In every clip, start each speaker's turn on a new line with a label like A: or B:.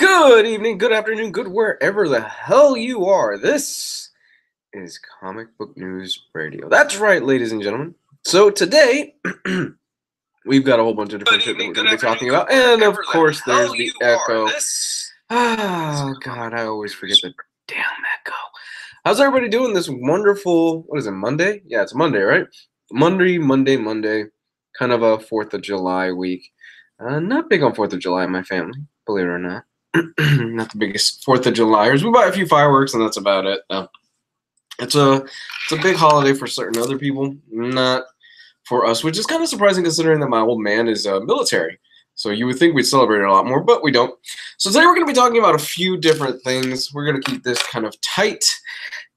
A: Good evening, good afternoon, good wherever the hell you are. This is Comic Book News Radio. That's right, ladies and gentlemen. So today, we've got a whole bunch of different shit that we're going to be talking about. And of course, there's the echo. Oh, God, I always forget the damn echo. How's everybody doing this wonderful, what is it, Monday? Yeah, it's Monday, right? Monday. Kind of a 4th of July week. Not big on 4th of July in my family, believe it or not. Not the biggest 4th of Julyers. We buy a few fireworks and that's about it. It's a big holiday for certain other people, not for us, which is kind of surprising considering that my old man is military. So you would think we'd celebrate it a lot more, but we don't. So today we're going to be talking about a few different things. We're going to keep this kind of tight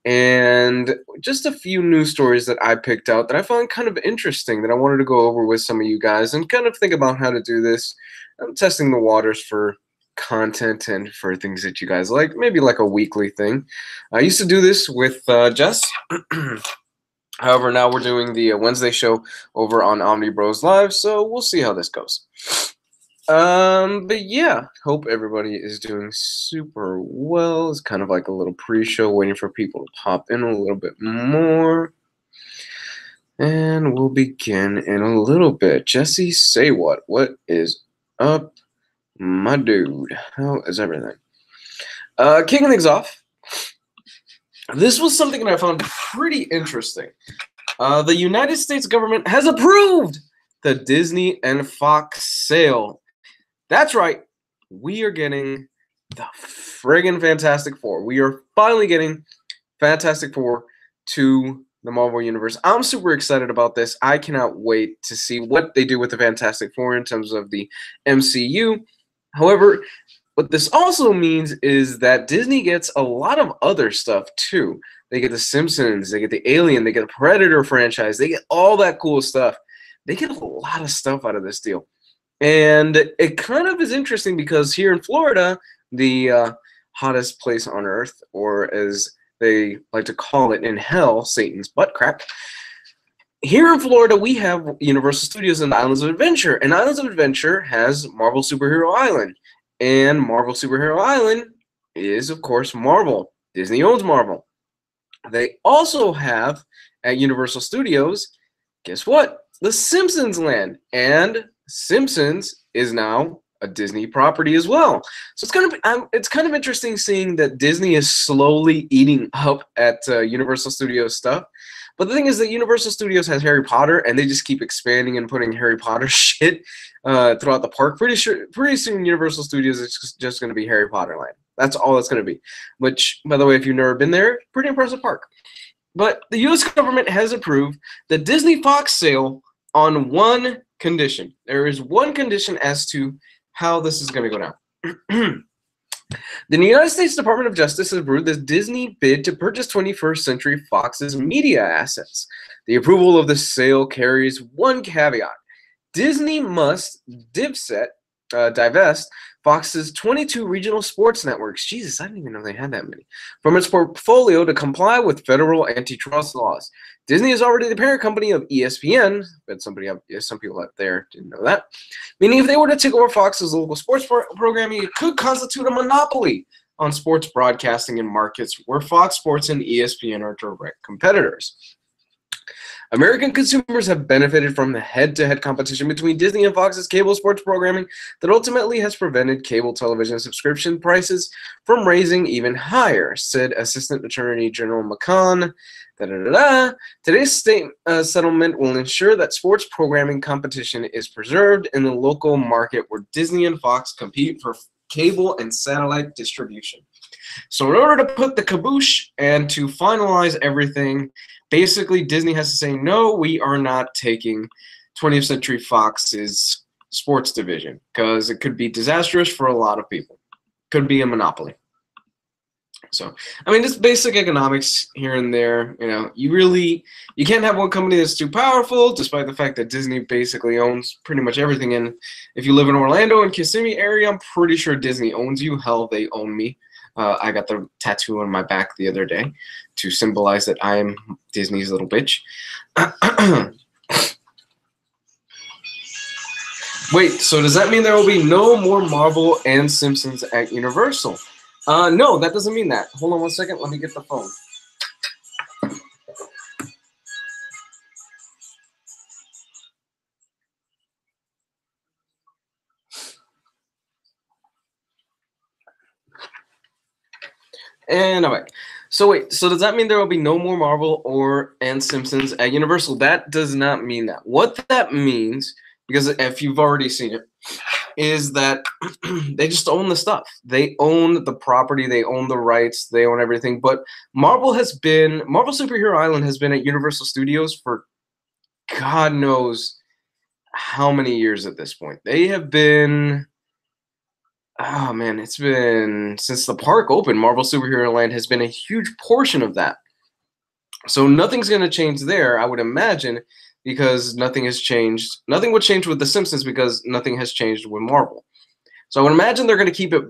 A: and just a few news stories that I picked out that I found kind of interesting that I wanted to go over with some of you guys and kind of think about how to do this. I'm testing the waters for content and for things that you guys like, maybe like a weekly thing. I used to do this with Jess. However, now we're doing the Wednesday show over on Omni Bros Live, so we'll see how this goes. But yeah, hope everybody is doing super well. It's kind of like a little pre-show waiting for people to pop in a little bit more. And we'll begin in a little bit. Jesse, say what? What is up, my dude? How is everything? Kicking things off, this was something that I found pretty interesting. The United States government has approved the Disney and Fox sale. That's right. We are getting the friggin' Fantastic Four. We are finally getting Fantastic Four to the Marvel Universe. I'm super excited about this. I cannot wait to see what they do with the Fantastic Four in terms of the MCU. However, what this also means is that Disney gets a lot of other stuff too. They get the Simpsons, they get the Alien, they get a Predator franchise, they get all that cool stuff. They get a lot of stuff out of this deal. And it kind of is interesting because here in Florida, the hottest place on earth, or as they like to call it in hell, Satan's butt crack. Here in Florida, we have Universal Studios and Islands of Adventure. And Islands of Adventure has Marvel Superhero Island. And Marvel Superhero Island is, of course, Marvel. Disney owns Marvel. They also have, at Universal Studios, guess what? The Simpsons land. And Simpsons is now a Disney property as well. So it's kind of interesting seeing that Disney is slowly eating up at Universal Studios stuff. But the thing is that Universal Studios has Harry Potter, and they just keep expanding and putting Harry Potter shit throughout the park. Pretty soon Universal Studios is just going to be Harry Potter land. That's all it's going to be. Which, by the way, if you've never been there, pretty impressive park. But the U.S. government has approved the Disney Fox sale on one condition. There is one condition as to how this is going to go down. The United States Department of Justice has approved the Disney bid to purchase 21st Century Fox's media assets. The approval of the sale carries one caveat. Disney must divest Fox's 22 regional sports networks. Jesus, I didn't even know they had that many. From its portfolio to comply with federal antitrust laws. Disney is already the parent company of ESPN, but some people out there didn't know that. Meaning if they were to take over Fox's local sports programming, it could constitute a monopoly on sports broadcasting in markets where Fox Sports and ESPN are direct competitors. American consumers have benefited from the head-to-head competition between Disney and Fox's cable sports programming that ultimately has prevented cable television subscription prices from raising even higher, said Assistant Attorney General McCann. Today's settlement will ensure that sports programming competition is preserved in the local market where Disney and Fox compete for cable and satellite distribution. So in order to put the caboose and to finalize everything, basically Disney has to say, no, we are not taking 20th Century Fox's sports division because it could be disastrous for a lot of people. Could be a monopoly. So, I mean, just basic economics here and there. You know, you can't have one company that's too powerful, despite the fact that Disney basically owns pretty much everything. And if you live in Orlando and Kissimmee area, I'm pretty sure Disney owns you. Hell, they own me. I got the tattoo on my back the other day to symbolize that I am Disney's little bitch. Wait, so does that mean there will be no more Marvel and Simpsons at Universal? No, that doesn't mean that. Hold on one second. Let me get the phone. And all right. So wait, so does that mean there will be no more Marvel or and Simpsons at Universal? That does not mean that. What that means, because if you've already seen it, is that they just own the stuff. They own the property, they own the rights, they own everything. But Marvel Superhero Island has been at Universal Studios for God knows how many years at this point. They have been, oh man, it's been since the park opened. Marvel Superhero Land has been a huge portion of that. So nothing's going to change there, I would imagine, because nothing has changed. Nothing would change with The Simpsons because nothing has changed with Marvel. So I would imagine they're going to keep it.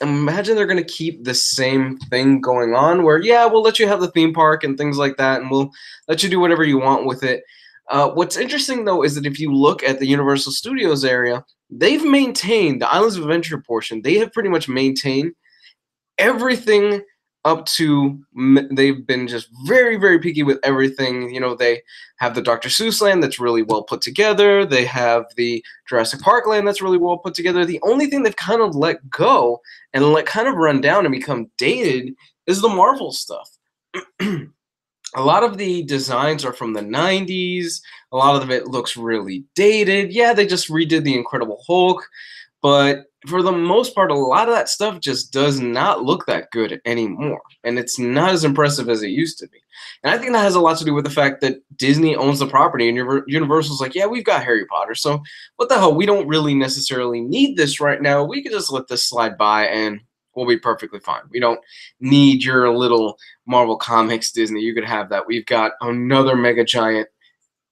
A: Imagine they're going to keep the same thing going on, where yeah, we'll let you have the theme park and things like that, and we'll let you do whatever you want with it. What's interesting though is that if you look at the Universal Studios area, they've maintained the Islands of Adventure portion. They have pretty much maintained everything up to, they've been just very, very picky with everything. You know, they have the Dr. Seuss land that's really well put together. They have the Jurassic Park land that's really well put together. The only thing they've kind of let go and let kind of run down and become dated is the Marvel stuff. A lot of the designs are from the 90s. A lot of it looks really dated. Yeah, they just redid the Incredible Hulk, but for the most part, a lot of that stuff just does not look that good anymore. And it's not as impressive as it used to be. And I think that has a lot to do with the fact that Disney owns the property and Universal's like, yeah, we've got Harry Potter. So what the hell? We don't really necessarily need this right now. We could just let this slide by and we'll be perfectly fine. We don't need your little Marvel Comics, Disney. You could have that. We've got another mega giant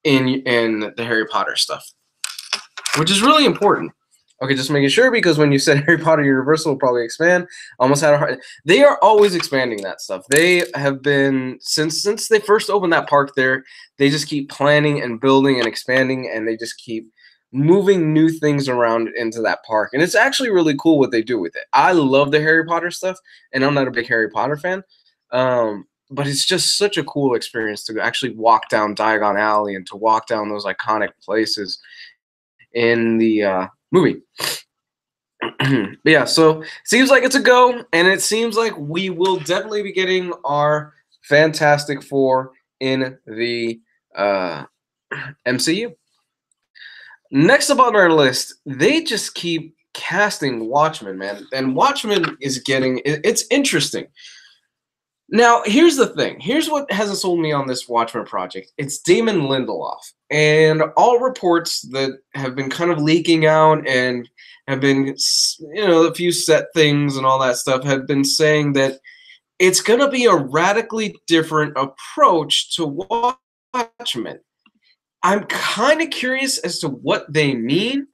A: in the Harry Potter stuff, which is really important. Okay, just making sure, because when you said Harry Potter, Universal will probably expand. Almost had a hard. They are always expanding that stuff. They have been since they first opened that park there. They just keep planning and building and expanding, and they just keep moving new things around into that park. And it's actually really cool what they do with it. I love the Harry Potter stuff, and I'm not a big Harry Potter fan, but it's just such a cool experience to actually walk down Diagon Alley and to walk down those iconic places in the movie. But yeah, so seems like it's a go, and it seems like we will definitely be getting our Fantastic Four in the MCU. Next up on our list, they just keep casting Watchmen, man. And Watchmen is getting, it's interesting. Now, here's the thing. Here's what hasn't sold me on this Watchmen project. It's Damon Lindelof. And all reports that have been kind of leaking out and have been, you know, a few set things and all that stuff have been saying that it's going to be a radically different approach to Watchmen. I'm kind of curious as to what they mean.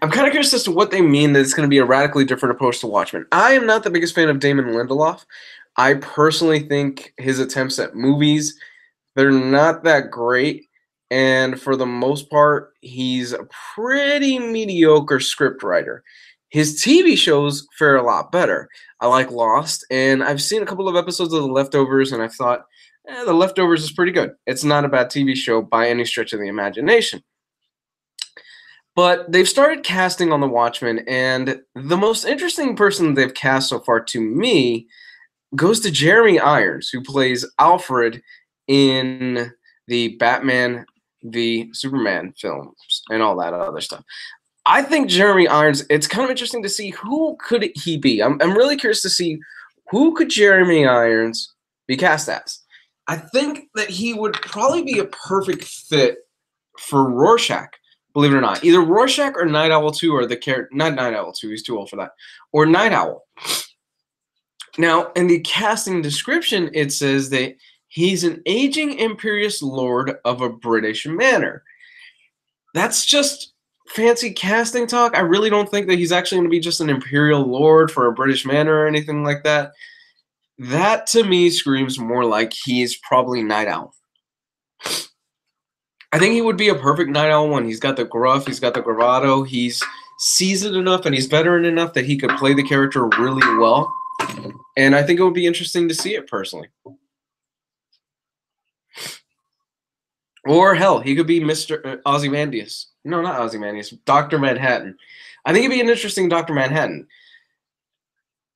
A: I'm kind of curious as to what they mean that it's going to be a radically different approach to Watchmen. I am not the biggest fan of Damon Lindelof. I personally think his attempts at movies, they're not that great. And for the most part, he's a pretty mediocre script writer. His TV shows fare a lot better. I like Lost, and I've seen a couple of episodes of The Leftovers, and I thought, The Leftovers is pretty good. It's not a bad TV show by any stretch of the imagination. But they've started casting on The Watchmen, and the most interesting person they've cast so far to me goes to Jeremy Irons, who plays Alfred in the Batman v Superman films and all that other stuff. I think Jeremy Irons, it's kind of interesting to see who could he be. I'm really curious to see who could Jeremy Irons be cast as. I think that he would probably be a perfect fit for Rorschach. Believe it or not, either Rorschach or Night Owl 2 or the character, not Night Owl 2, he's too old for that, or Night Owl. Now, in the casting description, it says that he's an aging imperious lord of a British manor. That's just fancy casting talk. I really don't think that he's actually going to be just an imperial lord for a British manor or anything like that. That, to me, screams more like he's probably Night Owl. I think he would be a perfect Night Owl 1. He's got the gruff, he's got the bravado, he's seasoned enough and he's veteran enough that he could play the character really well. And I think it would be interesting to see it personally. Or hell, he could be Mr. Ozymandias. No, not Ozymandias. Dr. Manhattan. I think it'd be an interesting Dr. Manhattan.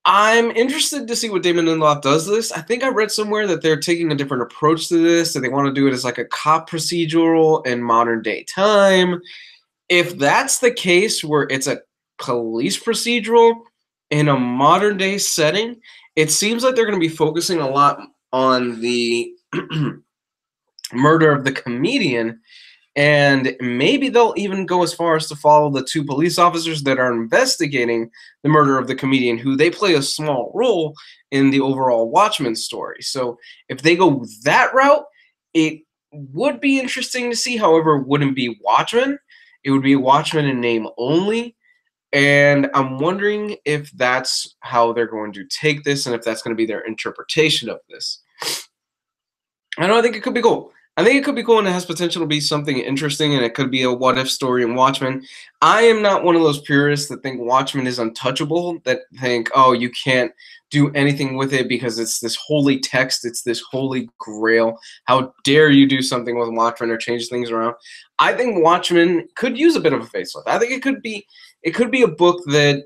A: I'm interested to see what Damon Lindelof does this. I think I read somewhere that they're taking a different approach to this, that they want to do it as like a cop procedural in modern day time. If that's the case, where it's a police procedural in a modern day setting, it seems like they're going to be focusing a lot on the murder of the comedian. And maybe they'll even go as far as to follow the two police officers that are investigating the murder of the comedian, who they play a small role in the overall Watchmen story. So if they go that route, it would be interesting to see. However, it wouldn't be Watchmen. It would be Watchmen in name only. And I'm wondering if that's how they're going to take this and if that's going to be their interpretation of this. I think it could be cool. I think it could be cool, and it has potential to be something interesting, and it could be a what-if story in Watchmen. I am not one of those purists that think Watchmen is untouchable, that think, oh, you can't do anything with it because it's this holy text, it's this holy grail. How dare you do something with Watchmen or change things around? I think Watchmen could use a bit of a facelift. I think it could be a book that,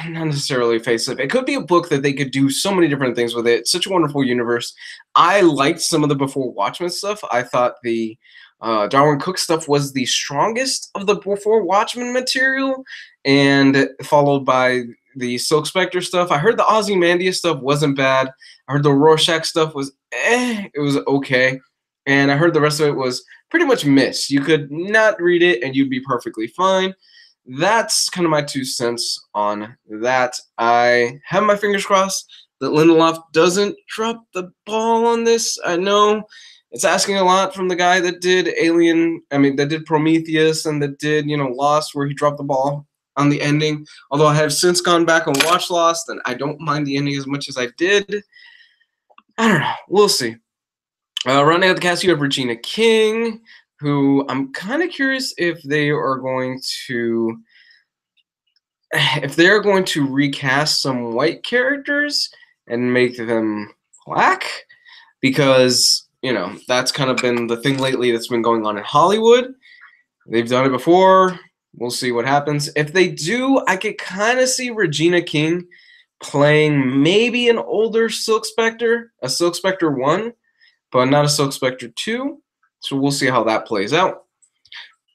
A: not necessarily a facelift. It could be a book that they could do so many different things with it. It's such a wonderful universe. I liked some of the before Watchmen stuff. I thought the Darwin Cook stuff was the strongest of the before Watchmen material, and followed by the Silk Spectre stuff. I heard the Ozymandias stuff wasn't bad. I heard the Rorschach stuff was it was okay. And I heard the rest of it was pretty much miss. You could not read it and you'd be perfectly fine. That's kind of my 2 cents on that. I have my fingers crossed that Lindelof doesn't drop the ball on this. I know it's asking a lot from the guy that did that did Prometheus and that did, Lost, where he dropped the ball on the ending. Although I have since gone back and watched Lost, and I don't mind the ending as much as I did. I don't know. We'll see. Rounding out the cast, you have Regina King, who I'm kind of curious if they're going to recast some white characters and make them black, because that's kind of been the thing lately that's been going on in Hollywood. They've done it before. We'll see what happens. If they do, I could kind of see Regina King playing maybe an older Silk Spectre, a Silk Spectre 1, but not a Silk Spectre 2. So we'll see how that plays out.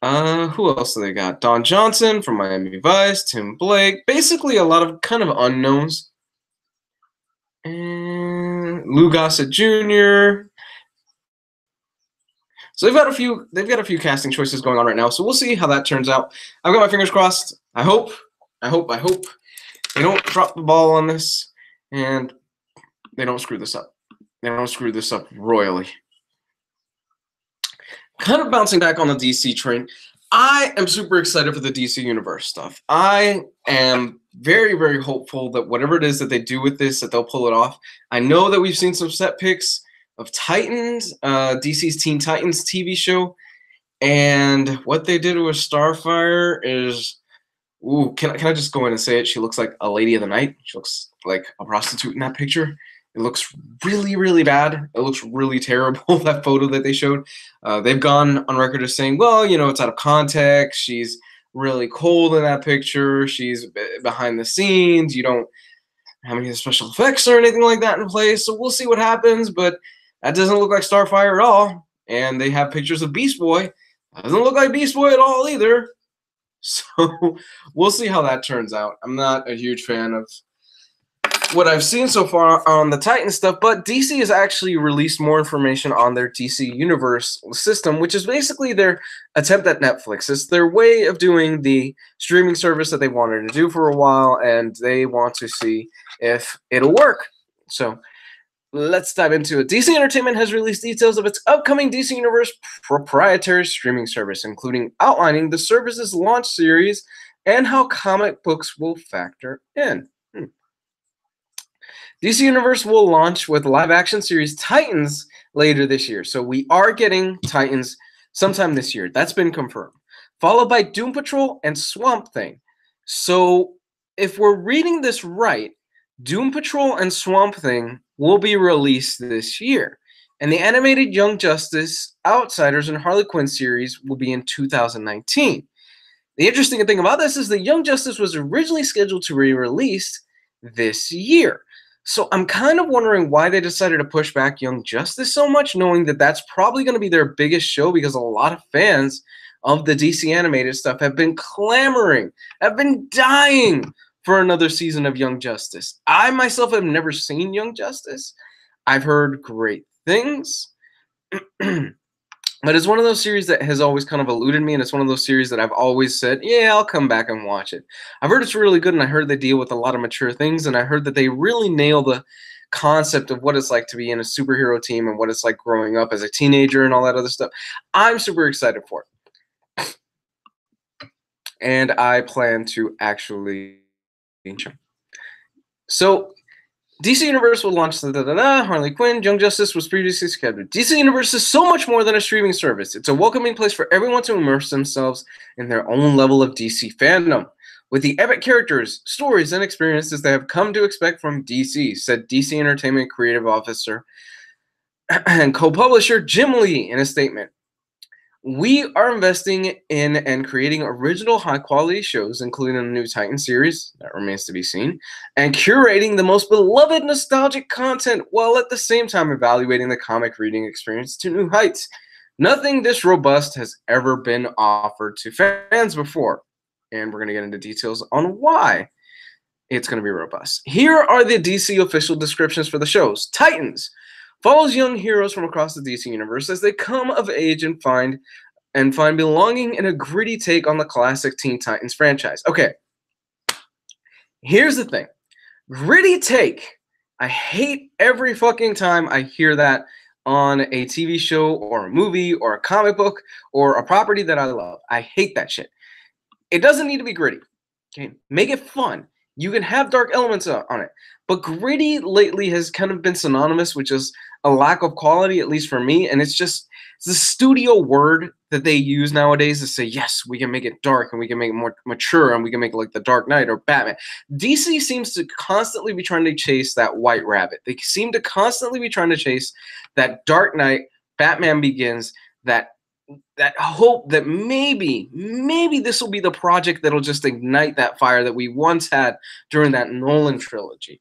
A: Who else do they got? Don Johnson from Miami Vice, Tim Blake, basically a lot of kind of unknowns. And Lou Gossett Jr. So they've got a few casting choices going on right now. So we'll see how that turns out. I've got my fingers crossed. I hope they don't drop the ball on this and they don't screw this up. They don't screw this up royally. Kind of bouncing back on the DC train, I am super excited for the DC Universe stuff. I am very, very hopeful that whatever it is that they do with this, that they'll pull it off. I know that we've seen some set pics of Titans, DC's Teen Titans TV show, and what they did with Starfire is, can I just go in and say it? She looks like a lady of the night. She looks like a prostitute in that picture. It looks really, really bad. It looks really terrible, that photo that they showed. They've gone on record as saying, well, it's out of context. She's really cold in that picture. She's behind the scenes. You don't have any special effects or anything like that in place. So we'll see what happens, but that doesn't look like Starfire at all. And they have pictures of Beast Boy. That doesn't look like Beast Boy at all either. So we'll see how that turns out. I'm not a huge fan of what I've seen so far on the Titan stuff, but DC has actually released more information on their DC Universe system, which is basically their attempt at Netflix. It's their way of doing the streaming service that they wanted to do for a while, and they want to see if it'll work. So let's dive into it. DC Entertainment has released details of its upcoming DC Universe proprietary streaming service, including outlining the service's launch series and how comic books will factor in. DC Universe will launch with live-action series Titans later this year. So we are getting Titans sometime this year. That's been confirmed. Followed by Doom Patrol and Swamp Thing. So if we're reading this right, Doom Patrol and Swamp Thing will be released this year. And the animated Young Justice, Outsiders, and Harley Quinn series will be in 2019. The interesting thing about this is that Young Justice was originally scheduled to be released this year. So I'm kind of wondering why they decided to push back Young Justice so much, knowing that that's probably going to be their biggest show, because a lot of fans of the DC animated stuff have been clamoring, have been dying for another season of Young Justice. I myself have never seen Young Justice. I've heard great things. But it's one of those series that has always kind of eluded me, and it's one of those series that I've always said, yeah, I'll come back and watch it. I've heard it's really good, and I heard they deal with a lot of mature things, and I heard that they really nail the concept of what it's like to be in a superhero team and what it's like growing up as a teenager and all that other stuff. I'm super excited for it. And I plan to actually... So... DC Universe will launch Harley Quinn. Young Justice was previously scheduled. DC Universe is so much more than a streaming service. It's a welcoming place for everyone to immerse themselves in their own level of DC fandom, with the epic characters, stories, and experiences they have come to expect from DC, said DC Entertainment Creative Officer and co-publisher Jim Lee in a statement. We are investing in and creating original high-quality shows, including the new Titan series, that remains to be seen, and curating the most beloved nostalgic content while at the same time evaluating the comic reading experience to new heights. Nothing this robust has ever been offered to fans before, and we're going to get into details on why it's going to be robust. Here are the DC official descriptions for the shows. Titans follows young heroes from across the DC universe as they come of age and find belonging in a gritty take on the classic Teen Titans franchise. Okay, here's the thing. Gritty take. I hate every fucking time I hear that on a TV show or a movie or a comic book or a property that I love. I hate that shit. It doesn't need to be gritty. Okay, make it fun. You can have dark elements on it. But gritty lately has kind of been synonymous with just a lack of quality, at least for me. And it's the studio word that they use nowadays to say, yes, we can make it dark and we can make it more mature and we can make it like the Dark Knight or Batman. DC seems to constantly be trying to chase that white rabbit. They seem to constantly be trying to chase that Dark Knight, Batman Begins, that hope that maybe this will be the project that'll just ignite that fire that we once had during that Nolan trilogy.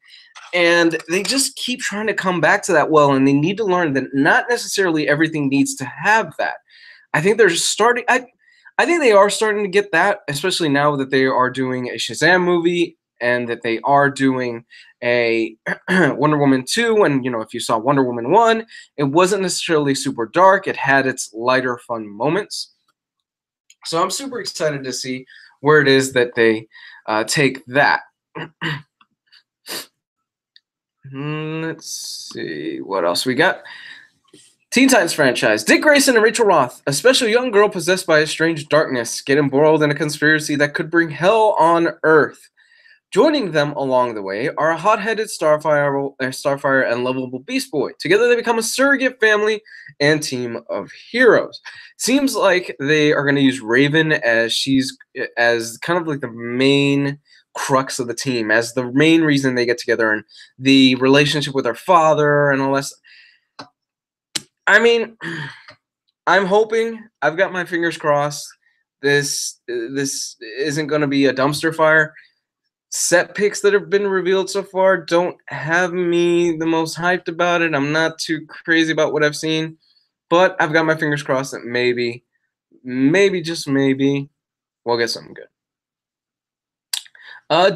A: And they just keep trying to come back to that well, and they need to learn that not necessarily everything needs to have that. I think they're starting. I think they are starting to get that, especially now that they are doing a Shazam movie and that they are doing a Wonder Woman 2. And, you know, if you saw Wonder Woman 1, it wasn't necessarily super dark. It had its lighter, fun moments. So I'm super excited to see where it is that they take that. Let's see what else we got. Teen Titans franchise. Dick Grayson and Rachel Roth, a special young girl possessed by a strange darkness, get embroiled in a conspiracy that could bring hell on Earth. Joining them along the way are a hot-headed Starfire and lovable Beast Boy. Together they become a surrogate family and team of heroes. Seems like they are going to use Raven as kind of like the main crux of the team, as the main reason they get together, and the relationship with her father and all that. I mean, I'm hoping, I've got my fingers crossed, this isn't going to be a dumpster fire. Set picks that have been revealed so far don't have me the most hyped about it. I'm not too crazy about what I've seen, but I've got my fingers crossed that maybe, just maybe, we'll get something good.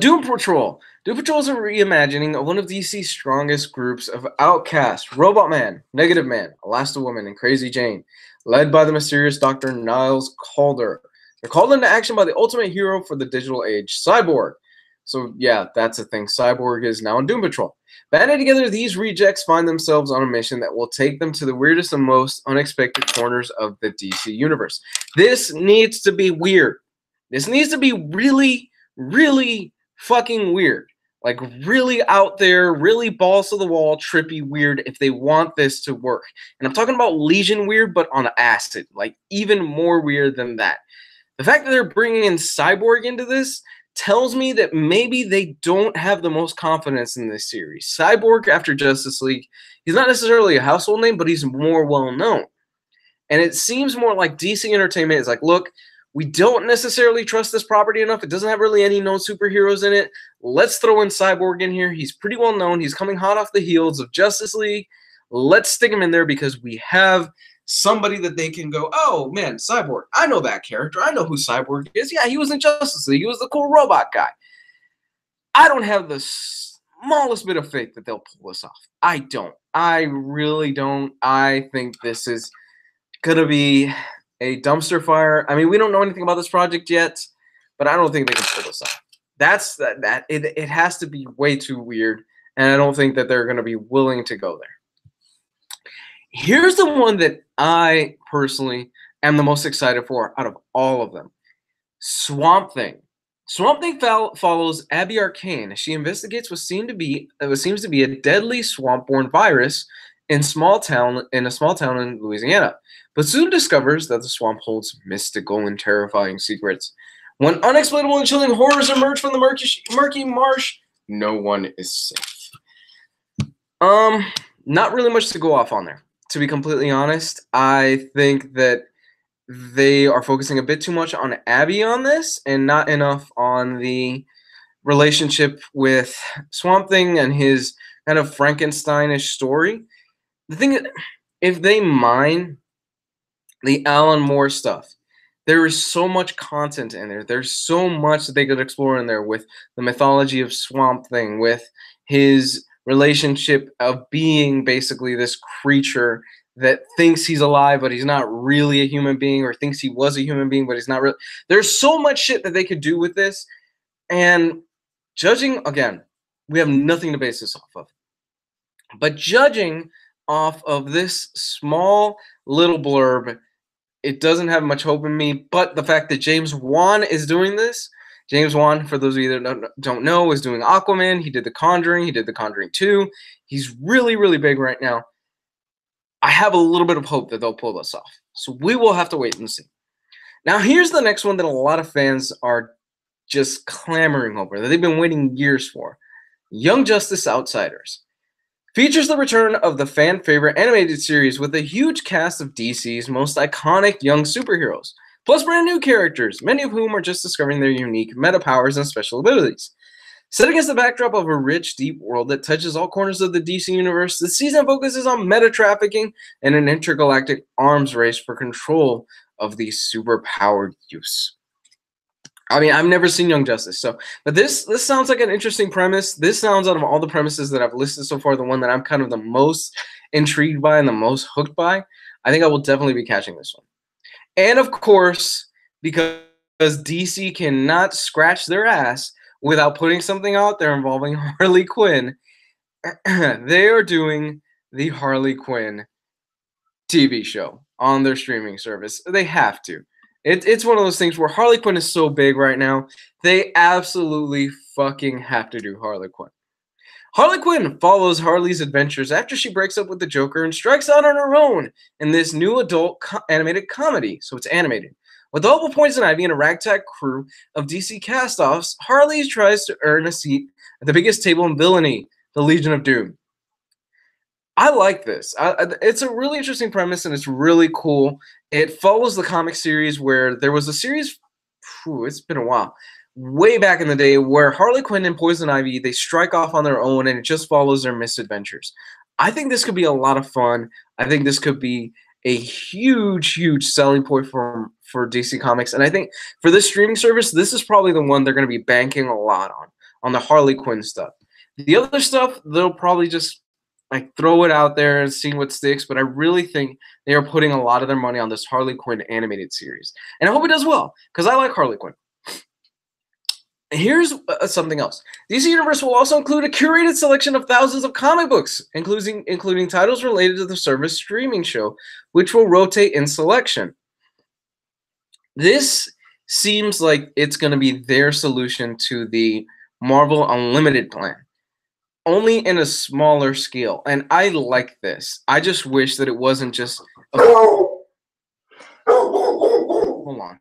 A: Doom Patrol. Doom Patrol is a reimagining of one of DC's strongest groups of outcasts: Robot Man, Negative Man, Elasti-Woman, and Crazy Jane, led by the mysterious Dr. Niles Calder. They're called into action by the ultimate hero for the digital age, Cyborg. So yeah, that's a thing. Cyborg is now in Doom Patrol. Banded together, these rejects find themselves on a mission that will take them to the weirdest and most unexpected corners of the DC universe. This needs to be weird. This needs to be really, really fucking weird. Like really out there, really balls to the wall, trippy, weird if they want this to work. And I'm talking about Legion weird, but on acid, like even more weird than that. The fact that they're bringing in Cyborg into this tells me that maybe they don't have the most confidence in this series. Cyborg after Justice League, he's not necessarily a household name, but he's more well known. And it seems more like DC Entertainment is like, look, we don't necessarily trust this property enough. It doesn't have really any known superheroes in it. Let's throw in Cyborg in here. He's pretty well known. He's coming hot off the heels of Justice League. Let's stick him in there because we have somebody that they can go, oh, man, Cyborg. I know that character. I know who Cyborg is. Yeah, he was in Justice League. He was the cool robot guy. I don't have the smallest bit of faith that they'll pull this off. I don't. I really don't. I think this is going to be a dumpster fire. I mean, we don't know anything about this project yet, but I don't think they can pull this off. It has to be way too weird, and I don't think that they're going to be willing to go there. Here's the one that I personally am the most excited for out of all of them. Swamp Thing. Swamp Thing follows Abby Arcane as she investigates what seems to be a deadly swamp-borne virus in a small town in Louisiana, but soon discovers that the swamp holds mystical and terrifying secrets. When unexplainable and chilling horrors emerge from the murky marsh, no one is safe. Not really much to go off on there, to be completely honest. I think that they are focusing a bit too much on Abby on this and not enough on the relationship with Swamp Thing and his kind of Frankensteinish story. The thing is, if they mine the Alan Moore stuff, there is so much content in there. There's so much that they could explore in there with the mythology of Swamp Thing, with his relationship of being basically this creature that thinks he's alive, but he's not really a human being, or thinks he was a human being, but he's not really. There's so much shit that they could do with this. And judging, again, we have nothing to base this off of. But judging off of this small little blurb, it doesn't have much hope in me. But the fact that James Wan is doing this, James Wan, for those of you that don't know, is doing Aquaman. He did The Conjuring. He did The Conjuring 2. He's really, really big right now. I have a little bit of hope that they'll pull this off. So we will have to wait and see. Now, here's the next one that a lot of fans are just clamoring over, that they've been waiting years for. Young Justice Outsiders. Features the return of the fan favorite animated series with a huge cast of DC's most iconic young superheroes, plus brand new characters, many of whom are just discovering their unique meta powers and special abilities. Set against the backdrop of a rich, deep world that touches all corners of the DC universe, the season focuses on meta trafficking and an intergalactic arms race for control of these superpowered youths. I mean, I've never seen Young Justice, but this sounds like an interesting premise. This sounds, out of all the premises that I've listed so far, the one that I'm kind of the most intrigued by and the most hooked by. I think I will definitely be catching this one. And of course, because DC cannot scratch their ass without putting something out there involving Harley Quinn, they are doing the Harley Quinn TV show on their streaming service. They have to. It's one of those things where Harley Quinn is so big right now, they absolutely fucking have to do Harley Quinn. Harley Quinn follows Harley's adventures after she breaks up with the Joker and strikes out on her own in this new adult animated comedy, so it's animated. With all the Poison Ivy and a ragtag crew of DC cast-offs, Harley tries to earn a seat at the biggest table in villainy, the Legion of Doom. I like this. It's a really interesting premise, and it's really cool. It follows the comic series where there was a series, it's been a while, way back in the day, where Harley Quinn and Poison Ivy, they strike off on their own, and it just follows their misadventures. I think this could be a lot of fun. I think this could be a huge, huge selling point for DC Comics. And I think for this streaming service, this is probably the one they're going to be banking a lot on the Harley Quinn stuff. The other stuff, they'll probably just throw it out there and see what sticks, but I really think they are putting a lot of their money on this Harley Quinn animated series. And I hope it does well, because I like Harley Quinn. Here's something else. DC Universe will also include a curated selection of thousands of comic books, including titles related to the service streaming show, which will rotate in selection. This seems like it's going to be their solution to the Marvel Unlimited plan, only in a smaller scale. And I like this. I just wish that it wasn't just a... Hold on.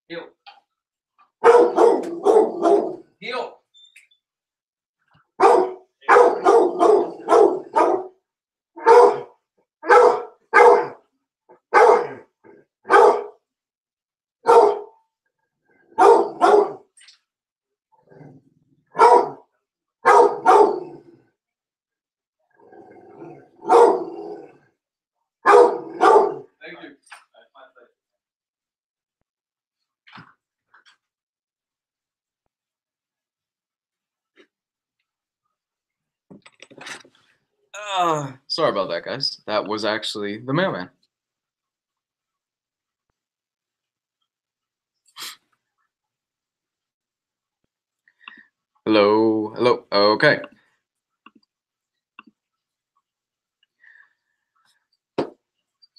A: Heel. Heel. Thank you. Sorry about that, guys. That was actually the mailman. Hello, hello. Okay.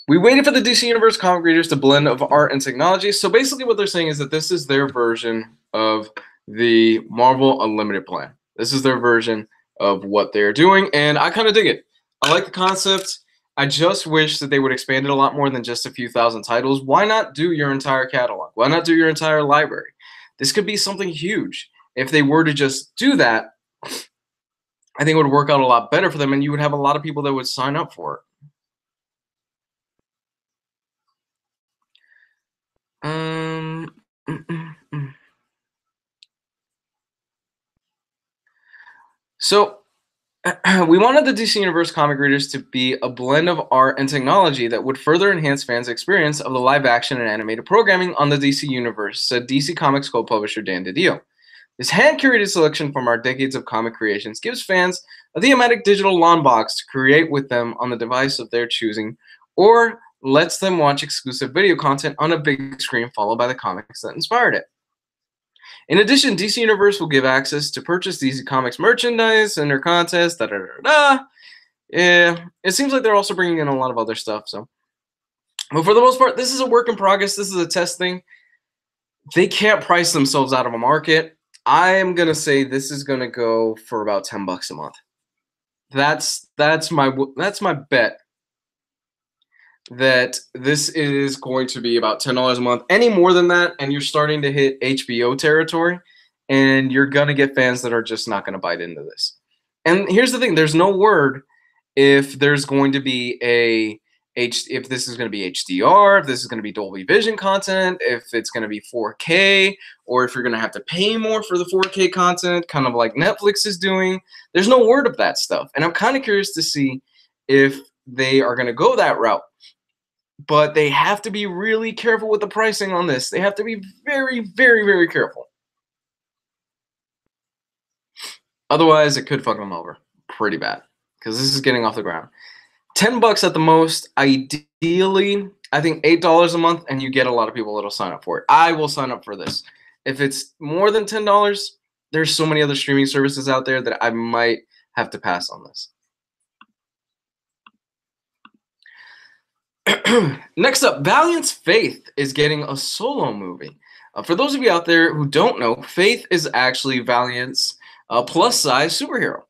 A: We waited for the DC Universe comic readers to blend of art and technology. So basically what they're saying is that this is their version of the Marvel Unlimited plan. This is their version of what they're doing, and I kind of dig it. I like the concept. I just wish that they would expand it a lot more than just a few thousand titles. Why not do your entire catalog? Why not do your entire library? This could be something huge. If they were to just do that, I think it would work out a lot better for them, and you would have a lot of people that would sign up for it. So we wanted the DC Universe comic readers to be a blend of art and technology that would further enhance fans' experience of the live-action and animated programming on the DC Universe, said DC Comics co-publisher Dan DiDio. This hand-curated selection from our decades of comic creations gives fans a thematic digital lawn box to create with them on the device of their choosing, or lets them watch exclusive video content on a big screen followed by the comics that inspired it. In addition, DC Universe will give access to purchase DC Comics merchandise, enter contests, Yeah, it seems like they're also bringing in a lot of other stuff. So, but for the most part, this is a work in progress. This is a test thing. They can't price themselves out of a market. I am gonna say this is gonna go for about $10 a month. That's my bet. That this is going to be about $10 a month. Any more than that, and you're starting to hit HBO territory, and you're gonna get fans that are just not gonna bite into this. And here's the thing: there's no word if there's going to be if this is going to be HDR, if this is going to be Dolby Vision content, if it's going to be 4K, or if you're going to have to pay more for the 4K content, kind of like Netflix is doing. There's no word of that stuff, and I'm kind of curious to see if they are going to go that route. But they have to be really careful with the pricing on this. They have to be very, very, very careful. Otherwise, it could fuck them over pretty bad because this is getting off the ground. $10 at the most. Ideally, I think $8 a month, and you get a lot of people that'll sign up for it. I will sign up for this. If it's more than $10, there's so many other streaming services out there that I might have to pass on this. Next up, Valiant's Faith is getting a solo movie. For those of you out there who don't know, Faith is actually Valiant's plus-size superhero.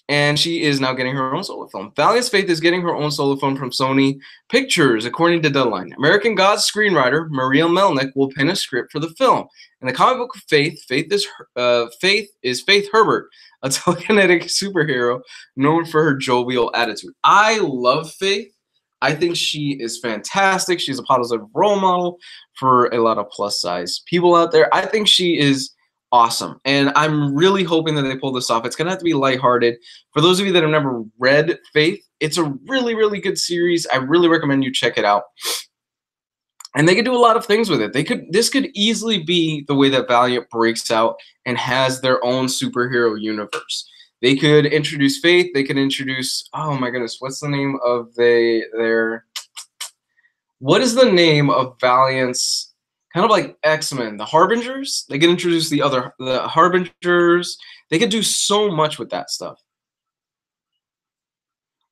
A: And she is now getting her own solo film. Valiant's Faith is getting her own solo film from Sony Pictures, according to Deadline. American Gods screenwriter Maria Melnick will pen a script for the film. In the comic book Faith is Faith Herbert, a telekinetic superhero known for her jovial attitude. I love Faith. I think she is fantastic. She's a positive role model for a lot of plus-size people out there. I think she is awesome, and I'm really hoping that they pull this off. It's going to have to be lighthearted. For those of you that have never read Faith, it's a really, really good series. I really recommend you check it out. And they could do a lot of things with it. This could easily be the way that Valiant breaks out and has their own superhero universe. They could introduce Faith. They could introduce, oh my goodness, what's the name of what is the name of Valiant's Kind of like X-Men, the Harbingers. They could introduce the Harbingers. They could do so much with that stuff.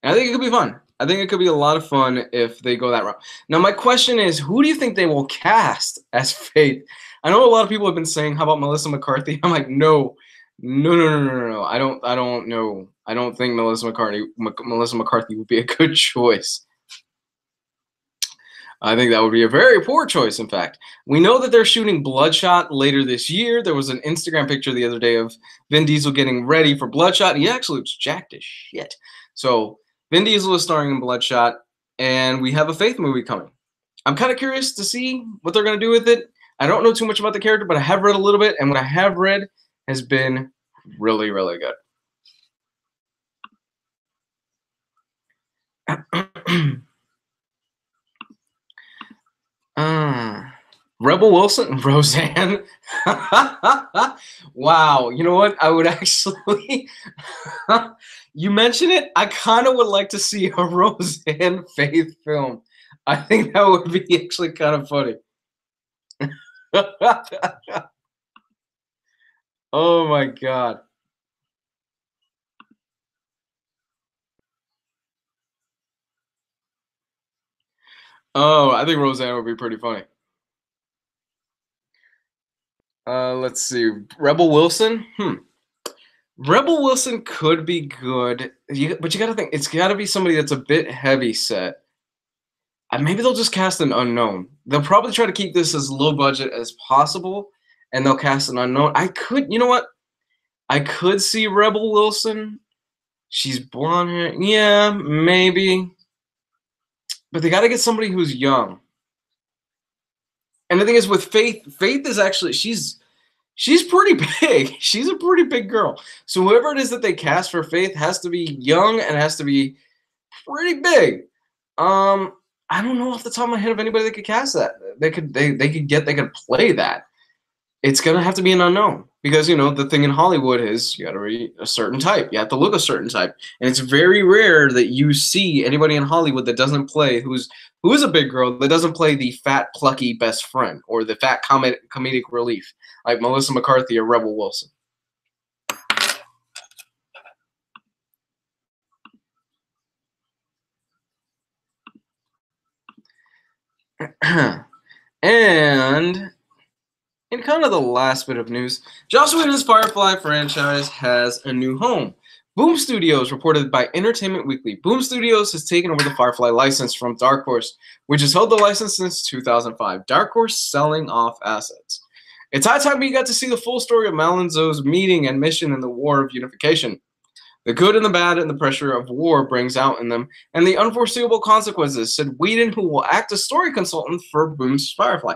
A: And I think it could be fun. I think it could be a lot of fun if they go that route. Now, my question is, who do you think they will cast as Faith? I know a lot of people have been saying, "How about Melissa McCarthy?" I'm like, no. I don't know. I don't think Melissa McCarthy would be a good choice. I think that would be a very poor choice, in fact. We know that they're shooting Bloodshot later this year. There was an Instagram picture the other day of Vin Diesel getting ready for Bloodshot. He actually looks jacked as shit. So Vin Diesel is starring in Bloodshot, and we have a Faith movie coming. I'm kind of curious to see what they're going to do with it. I don't know too much about the character, but I have read a little bit, and what I have read has been really, really good. Rebel Wilson, Roseanne. Wow, you know what? I would actually. You mention it. I kind of would like to see a Roseanne Faith film. I think that would be actually kind of funny. Oh my god. Oh, I think Roseanne would be pretty funny. Let's see. Rebel Wilson. Rebel Wilson could be good, but you got to think it's got to be somebody that's a bit heavy set. Maybe they'll just cast an unknown. They'll probably try to keep this as low budget as possible, and they'll cast an unknown. You know what? I could see Rebel Wilson. She's blonde hair. Yeah, maybe. But they got to get somebody who's young. And the thing is, with Faith is actually she's pretty big. She's a pretty big girl. So whoever it is that they cast for Faith has to be young and has to be pretty big. I don't know off the top of my head of anybody that could cast that. They could play that. It's gonna have to be an unknown because the thing in Hollywood is you got to be a certain type. You have to look a certain type, and it's very rare that you see anybody in Hollywood that doesn't play who is a big girl that doesn't play the fat plucky best friend or the fat comedic relief like Melissa McCarthy or Rebel Wilson. And in kind of the last bit of news, Joss Whedon's Firefly franchise has a new home. Boom Studios, reported by Entertainment Weekly. Boom Studios has taken over the Firefly license from Dark Horse, which has held the license since 2005. Dark Horse selling off assets. It's high time we got to see the full story of Malin-Zo's meeting and mission in the War of Unification. The good and the bad and the pressure of war brings out in them, and the unforeseeable consequences, said Whedon, who will act as story consultant for Boom's Firefly.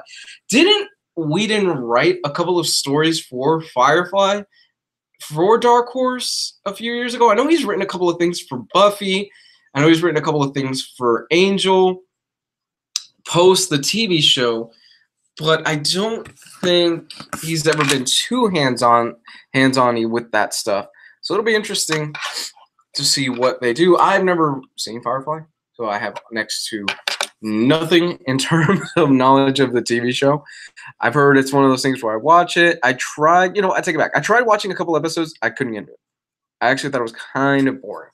A: Didn't Whedon write a couple of stories for Firefly for Dark Horse a few years ago? I know he's written a couple of things for Buffy. I know he's written a couple of things for Angel, post the TV show, but I don't think he's ever been too hands-on-y with that stuff. So it'll be interesting to see what they do. I've never seen Firefly, so I have next to nothing in terms of knowledge of the TV show. I've heard it's one of those things where I watch it. I tried, I take it back. I tried watching a couple episodes. I couldn't get into it. I actually thought it was kind of boring.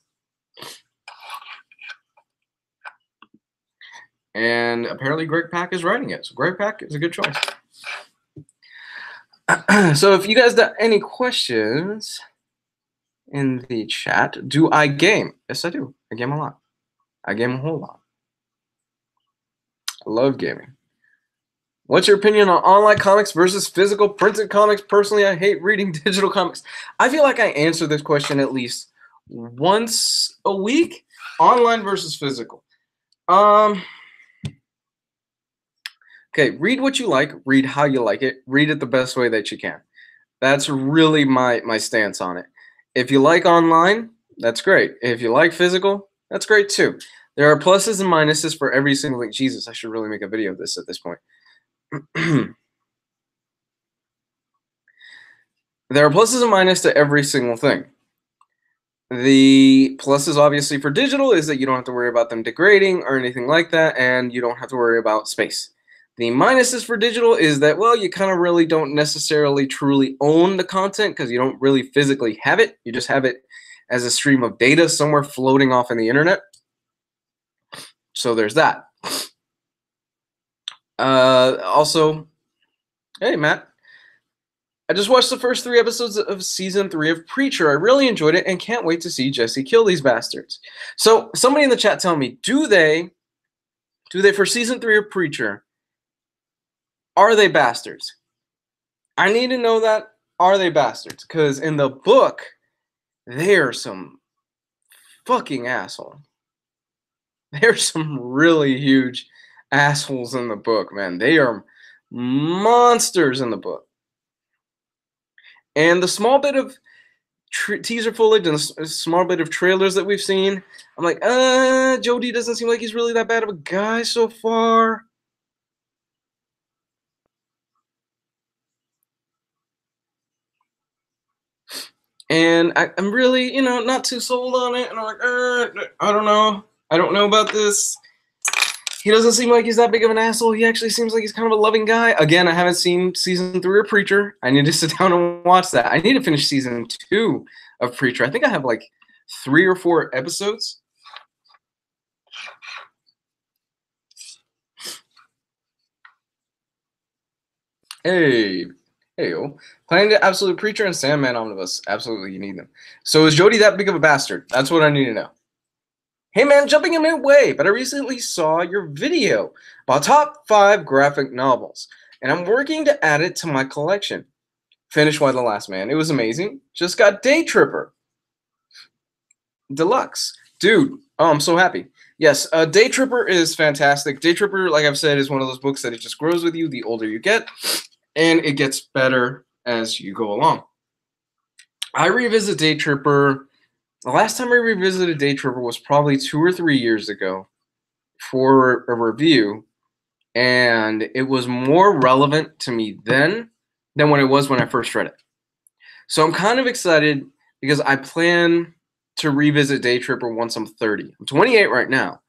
A: And apparently Greg Pak is writing it. So Greg Pak is a good choice. So if you guys got any questions in the chat, do I game? Yes, I do. I game a lot. I game a whole lot. I love gaming. What's your opinion on online comics versus physical printed comics? Personally, I hate reading digital comics. I feel like I answer this question at least once a week. Online versus physical. Okay, read what you like. Read how you like it. Read it the best way that you can. That's really my stance on it. If you like online, that's great. If you like physical, that's great too. There are pluses and minuses for every single thing. Jesus, I should really make a video of this at this point. There are pluses and minuses to every single thing. The pluses, obviously, for digital is that you don't have to worry about them degrading or anything like that, and you don't have to worry about space. The minuses for digital is that, well, you kind of really don't necessarily truly own the content because you don't really physically have it. You just have it as a stream of data somewhere floating off in the internet. So there's that. Also, hey, Matt. I just watched the first 3 episodes of season 3 of Preacher. I really enjoyed it and can't wait to see Jesse kill these bastards. So somebody in the chat tell me, do they for season 3 of Preacher, are they bastards? I need to know that. Are they bastards? Because in the book, they're some fucking asshole. There's some really huge assholes in the book, man. They are monsters in the book. And the small bit of teaser footage and a small bit of trailers that we've seen, I'm like, Jody doesn't seem like he's really that bad of a guy so far. And I'm really, not too sold on it. And I'm like, I don't know. I don't know about this. He doesn't seem like he's that big of an asshole. He actually seems like he's kind of a loving guy. Again, I haven't seen season 3 of Preacher. I need to sit down and watch that. I need to finish season 2 of Preacher. I think I have like 3 or 4 episodes. Hey, yo. Planning to absolute Preacher and Sandman Omnibus. Absolutely, you need them. So is Jody that big of a bastard? That's what I need to know. Hey man, jumping in midway, but I recently saw your video about top 5 graphic novels, and I'm working to add it to my collection. Finished Why the Last Man. It was amazing. Just got Day Tripper Deluxe. Dude, oh, I'm so happy. Yes, Day Tripper is fantastic. Day Tripper, like I've said, is one of those books that it just grows with you the older you get, and it gets better as you go along. I revisit Day Tripper. The last time I revisited Day Tripper was probably 2 or 3 years ago for a review, and it was more relevant to me then than when it was when I first read it. So I'm kind of excited because I plan to revisit Day Tripper once I'm 30. I'm 28 right now,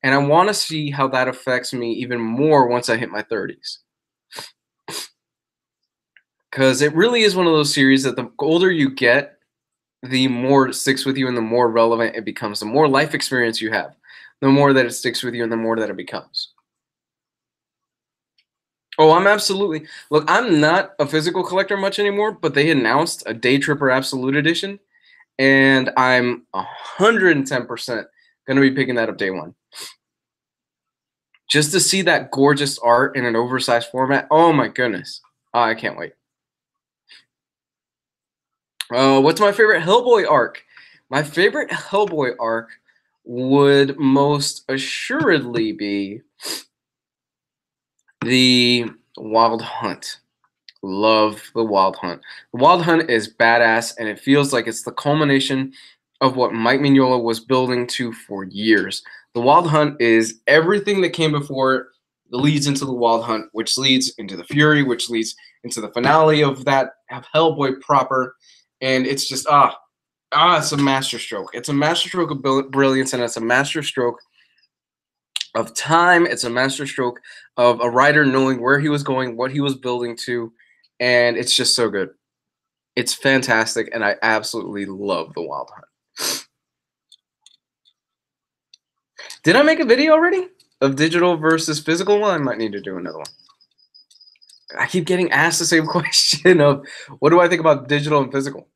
A: and I want to see how that affects me even more once I hit my 30s. Because it really is one of those series that the older you get, the more it sticks with you and the more relevant it becomes. The more life experience you have, the more that it sticks with you and the more that it becomes. Oh, I'm absolutely... Look, I'm not a physical collector much anymore, but they announced a Day Tripper Absolute Edition, and I'm 110% going to be picking that up day one. Just to see that gorgeous art in an oversized format, oh my goodness. I can't wait. What's my favorite Hellboy arc? My favorite Hellboy arc would most assuredly be the Wild Hunt. Love the Wild Hunt. The Wild Hunt is badass, and it feels like it's the culmination of what Mike Mignola was building to for years. The Wild Hunt is everything that came before it that leads into the Wild Hunt, which leads into the Fury, which leads into the finale of that of Hellboy proper. And it's just, it's a masterstroke. It's a masterstroke of brilliance, and it's a masterstroke of time. It's a masterstroke of a writer knowing where he was going, what he was building to, and it's just so good. It's fantastic, and I absolutely love the Wild Hunt. Did I make a video already of digital versus physical? Well, I might need to do another one. I keep getting asked the same question of what do I think about digital and physical?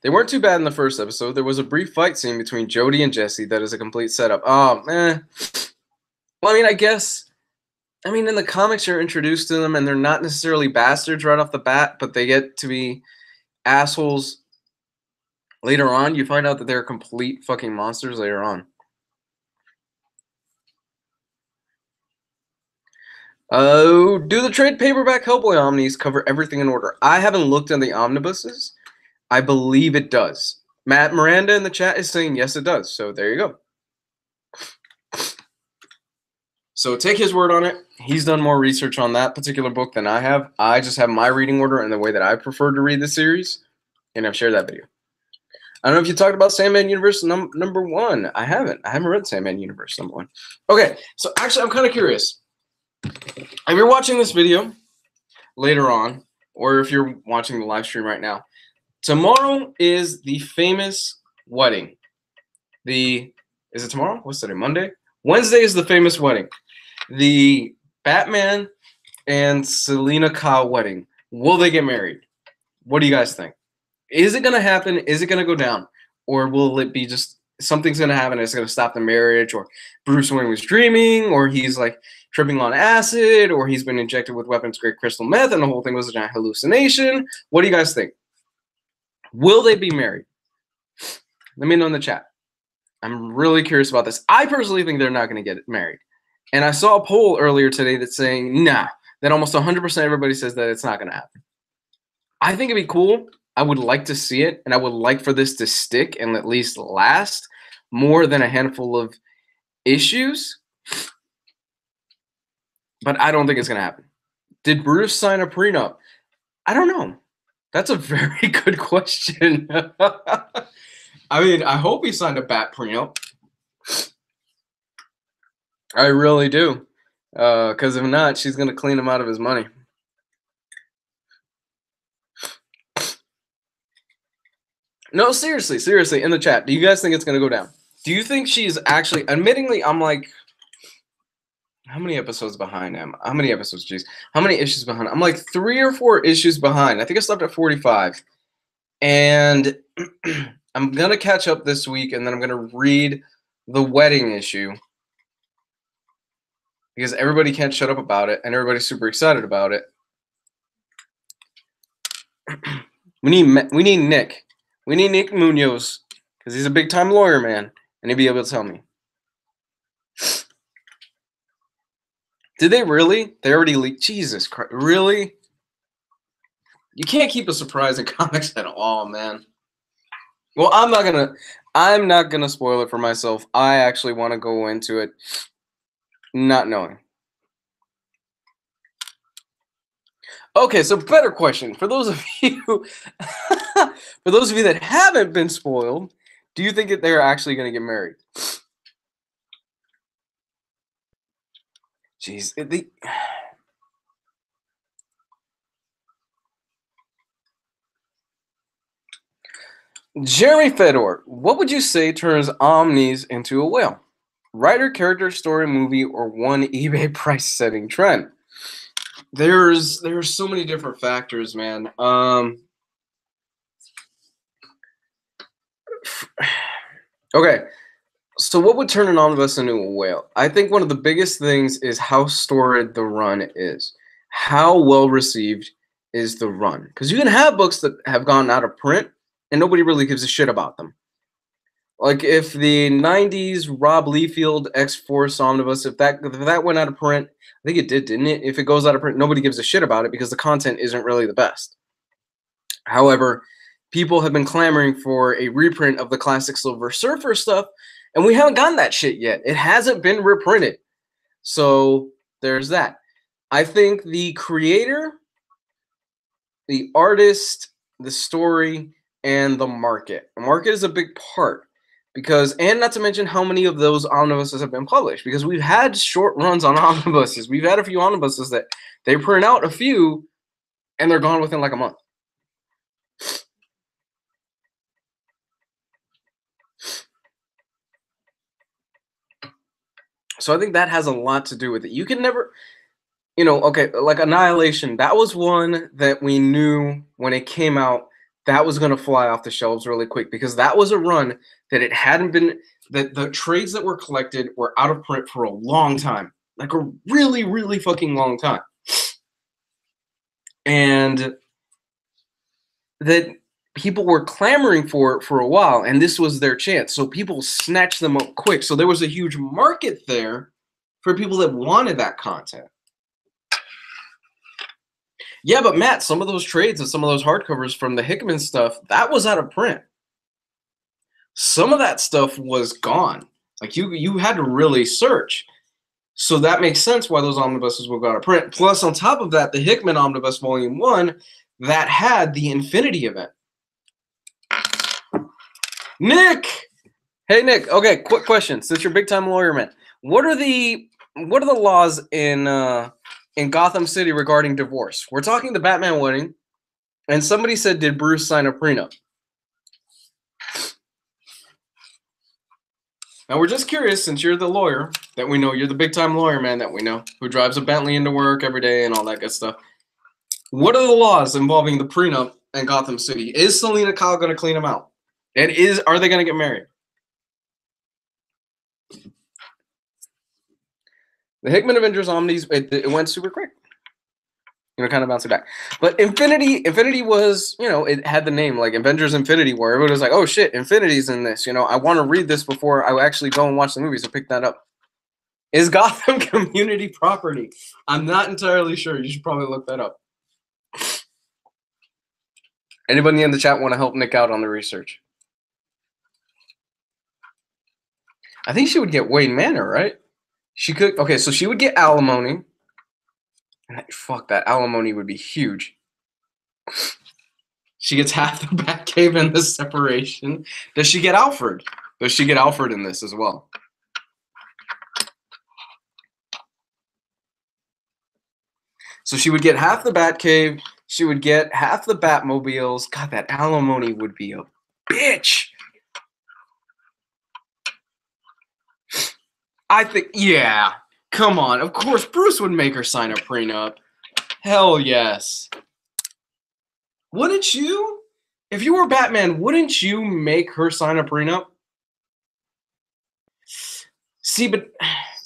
A: They weren't too bad in the first episode. There was a brief fight scene between Jody and Jesse that is a complete setup. Oh, man. Well, I mean, in the comics, you're introduced to them, and they're not necessarily bastards right off the bat, but they get to be assholes later on. You find out that they're complete fucking monsters later on. Oh, do the trade paperback Hellboy Omnis cover everything in order? I haven't looked at the omnibuses. I believe it does. Matt Miranda in the chat is saying yes, it does. So there you go. So take his word on it. He's done more research on that particular book than I have. I just have my reading order and the way that I prefer to read the series, and I've shared that video. I don't know if you talked about Sandman Universe number 1. I haven't. I haven't read Sandman Universe number 1. Okay, so actually, I'm kind of curious. If you're watching this video later on, or if you're watching the live stream right now, tomorrow is the famous wedding. Is it tomorrow? What's today? Monday? Wednesday is the famous wedding. The Batman and Selena Kyle wedding. Will they get married? What do you guys think? Is it going to happen? Is it going to go down? Or will it be just something's going to happen and it's going to stop the marriage? Or Bruce Wayne was dreaming? Or he's like tripping on acid? Or he's been injected with weapons-grade crystal meth and the whole thing was a giant hallucination? What do you guys think? Will they be married? Let me know in the chat. I'm really curious about this. I personally think they're not going to get married. And I saw a poll earlier today that's saying, nah, that almost 100% everybody says that it's not going to happen. I think it'd be cool. I would like to see it, and I would like for this to stick and at least last more than a handful of issues. But I don't think it's going to happen. Did Bruce sign a prenup? I don't know. That's a very good question. I mean, I hope he signed a bat prenup. I really do. Because if not, she's going to clean him out of his money. No, seriously, in the chat, do you guys think it's going to go down? Do you think she's actually, admittingly, I'm like, how many episodes behind him? How many episodes, geez? How many issues behind? I'm like 3 or 4 issues behind. I think I stopped at 45. And I'm going to catch up this week, and then I'm going to read the wedding issue. Because everybody can't shut up about it, and everybody's super excited about it. We need Nick. We need Nick Munoz, because he's a big-time lawyer, man, and he'd be able to tell me. Did they really? They already leaked? Jesus Christ. Really? You can't keep a surprise in comics at all, man. Well, I'm not gonna spoil it for myself. I actually want to go into it not knowing. Okay, so better question. For those of you that haven't been spoiled, do you think that they're actually going to get married? Jeez. Jeremy Fedor, what would you say turns Omnis into a whale? Writer, character, story, movie, or one eBay price setting trend? There's so many different factors, man. Okay, so what would turn an omnibus into a whale? I think one of the biggest things is how storied the run is. How well received is the run? Because you can have books that have gone out of print and nobody really gives a shit about them. Like if the 90s Rob Liefeld X-Force omnibus, if that went out of print, I think it did, didn't it? If it goes out of print, nobody gives a shit about it because the content isn't really the best. However, people have been clamoring for a reprint of the classic Silver Surfer stuff, and we haven't gotten that shit yet. It hasn't been reprinted. So there's that. I think the creator, the artist, the story, and the market. The market is a big part. Because, and not to mention how many of those omnibuses have been published. Because we've had short runs on omnibuses. We've had a few omnibuses that they print out a few and they're gone within like a month. So I think that has a lot to do with it. You can never, you know, okay, like Annihilation, that was one that we knew when it came out that was going to fly off the shelves really quick because that was a run that it hadn't been, that the trades that were collected were out of print for a long time, like a really, really fucking long time. And that people were clamoring for it for a while, and this was their chance. So people snatched them up quick. So there was a huge market there for people that wanted that content. Yeah, but Matt, some of those trades and some of those hardcovers from the Hickman stuff, that was out of print. Some of that stuff was gone. Like you had to really search. So that makes sense why those omnibuses will go out of print. Plus, on top of that, the Hickman Omnibus Volume 1, that had the Infinity event. Nick! Hey, Nick. Okay, quick question. Since you're a big-time lawyer, man, what are the laws in Gotham City regarding divorce? We're talking the Batman wedding, and somebody said, did Bruce sign a prenup? Now, we're just curious, since you're the lawyer that we know, you're the big-time lawyer, man, that we know, who drives a Bentley into work every day and all that good stuff. What are the laws involving the prenup in Gotham City? Is Selina Kyle going to clean them out? And are they going to get married? The Hickman Avengers Omnis, it went super quick. Kind of bouncing back. But Infinity was, it had the name like Avengers Infinity War. Everybody was like, oh shit, Infinity's in this. I want to read this before I actually go and watch the movie, so pick that up. Is Gotham community property? I'm not entirely sure. You should probably look that up. Anybody in the chat want to help Nick out on the research? I think she would get Wayne Manor, right? She could. Okay, so she would get alimony. Fuck, that alimony would be huge. She gets half the Batcave and the separation. Does she get Alfred? Does she get Alfred in this as well? So she would get half the Batcave. She would get half the Batmobiles. God, that alimony would be a bitch. I think, yeah. Come on. Of course, Bruce would make her sign a prenup. Hell yes. Wouldn't you? If you were Batman, wouldn't you make her sign a prenup? See, but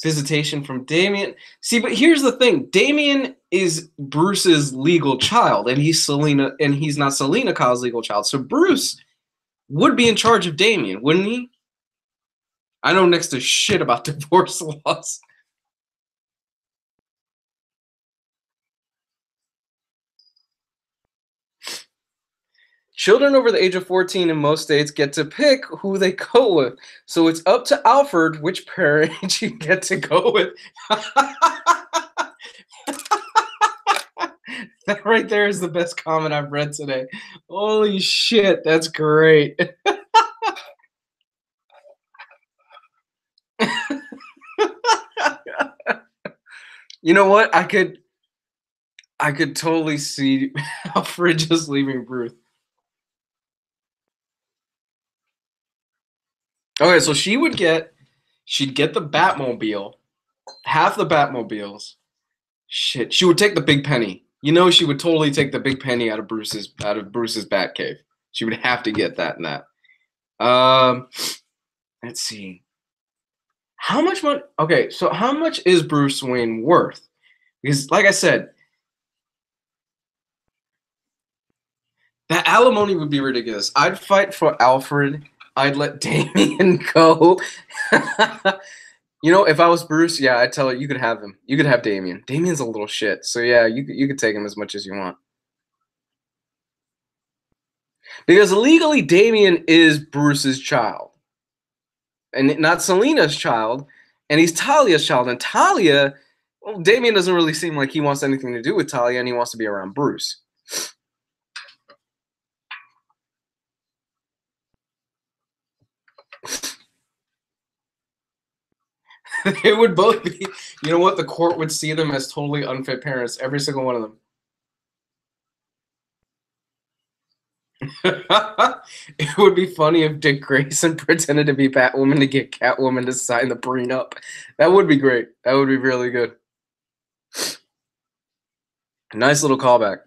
A: visitation from Damian. See, but here's the thing. Damian is Bruce's legal child, and he's not Selina Kyle's legal child. So Bruce would be in charge of Damian, wouldn't he? I know next to shit about divorce laws. Children over the age of 14 in most states get to pick who they go with. So it's up to Alfred which parent you get to go with. That right there is the best comment I've read today. Holy shit, that's great. You know what? I could totally see Alfred just leaving Bruce. Okay, so she'd get the Batmobile, half the Batmobiles. Shit, she would take the big penny. She would totally take the big penny out of Bruce's Batcave. She would have to get that and that. Let's see. How much money? Okay, so how much is Bruce Wayne worth? Because, like I said, that alimony would be ridiculous. I'd fight for Alfred. I'd let Damian go. If I was Bruce, yeah, I'd tell her you could have him. You could have Damian. Damian's a little shit. So yeah, you could take him as much as you want. Because legally, Damian is Bruce's child. And not Selina's child. And he's Talia's child. And Talia, well, Damian doesn't really seem like he wants anything to do with Talia, and he wants to be around Bruce. They would both be, you know what? The court would see them as totally unfit parents, every single one of them. It would be funny if Dick Grayson pretended to be Batwoman to get Catwoman to sign the prenup. That would be great. That would be really good. Nice little callback.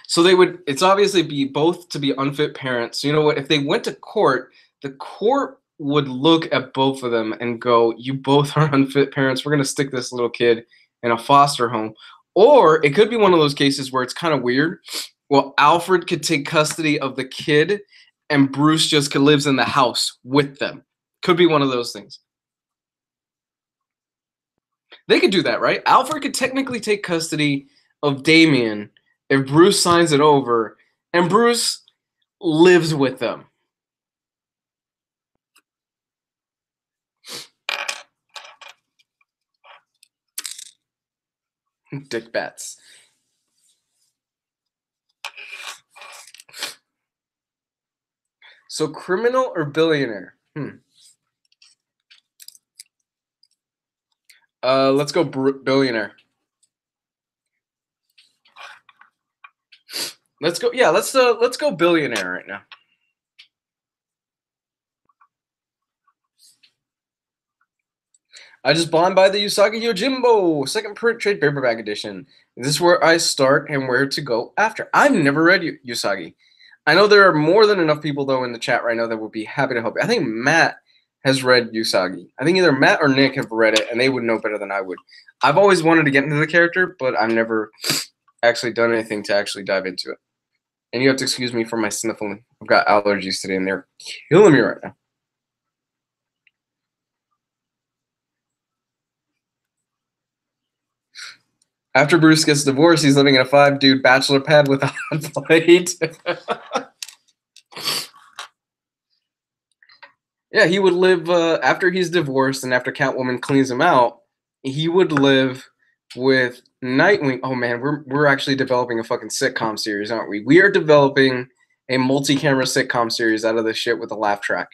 A: So it's obviously be both to be unfit parents. You know what? If they went to court, the court would look at both of them and go, you both are unfit parents. We're going to stick this little kid in a foster home. Or it could be one of those cases where it's kind of weird. Well, Alfred could take custody of the kid and Bruce just lives in the house with them. Could be one of those things. They could do that, right? Alfred could technically take custody of Damian if Bruce signs it over, and Bruce lives with them. Dick bats. So criminal or billionaire? Let's go billionaire. Let's go. Yeah, let's go billionaire right now. I just bought by the Usagi Yojimbo second print trade paperback edition. This is where I start and where to go after. I've never read Usagi. I know there are more than enough people though in the chat right now that would be happy to help you. I think Matt has read Usagi. I think either Matt or Nick have read it, and they would know better than I would. I've always wanted to get into the character, but I've never actually done anything to actually dive into it. And you have to excuse me for my sniffling. I've got allergies today, and they're killing me right now. After Bruce gets divorced, he's living in a 5-dude bachelor pad with a hot plate. Yeah, he would live after he's divorced and after Catwoman cleans him out. He would live with Nightwing. Oh man, we're actually developing a fucking sitcom series, aren't we? We are developing a multi-camera sitcom series out of this shit with a laugh track.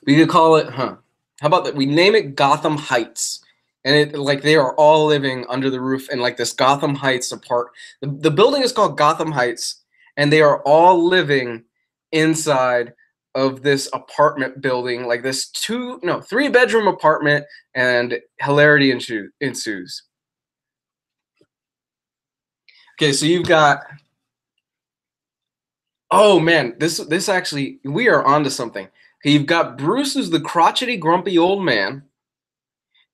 A: We could call it, How about that? We name it Gotham Heights. And it like they are all living under the roof in like this Gotham Heights apart. The building is called Gotham Heights, and they are all living inside of this apartment building, like this 3-bedroom apartment, and hilarity ensues. Okay, so you've got. Oh man, this actually we are onto something. Okay, you've got Bruce, who's the crotchety, grumpy old man.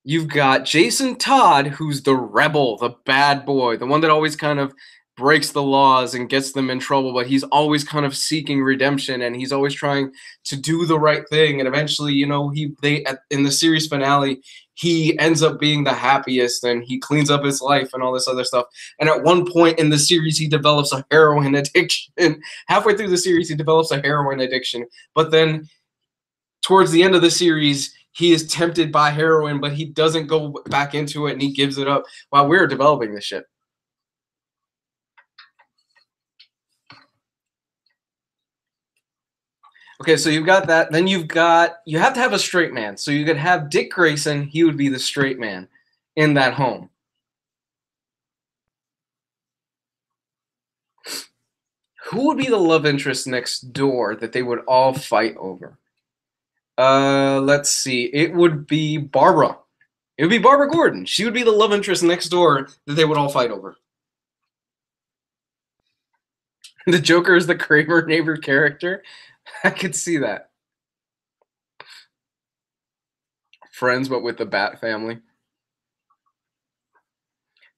A: You've got Jason Todd, who's the rebel, the bad boy, the one that always kind of breaks the laws and gets them in trouble, but he's always kind of seeking redemption, and he's always trying to do the right thing. And eventually, in the series finale, he ends up being the happiest, and he cleans up his life and all this other stuff. And at one point in the series, he develops a heroin addiction. Halfway through the series, he develops a heroin addiction, but then towards the end of the series, he is tempted by heroin, but he doesn't go back into it, and he gives it up while we're developing this shit. Okay, so you've got that. Then you have to have a straight man. So you could have Dick Grayson. He would be the straight man in that home. Who would be the love interest next door that they would all fight over? Let's see. It would be Barbara. It would be Barbara Gordon. She would be the love interest next door that they would all fight over. The Joker is the Kramer neighbor character. I could see that. Friends, but with the Bat family.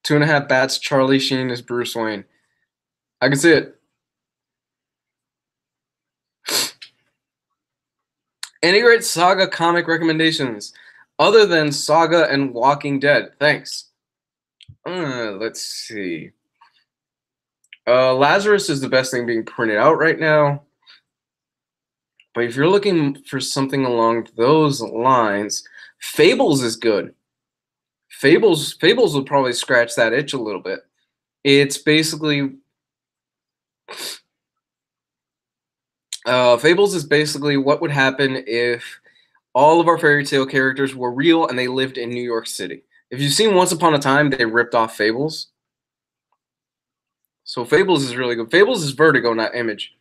A: 2.5 Bats. Charlie Sheen is Bruce Wayne. I can see it. Any great Saga comic recommendations other than Saga and Walking Dead? Thanks. Let's see. Lazarus is the best thing being printed out right now. But if you're looking for something along those lines, Fables is good. Fables will probably scratch that itch a little bit. It's basically Fables is basically what would happen if all of our fairy tale characters were real and they lived in New York City. If you've seen Once Upon a Time, they ripped off Fables. So Fables is really good. Fables is Vertigo, not Image.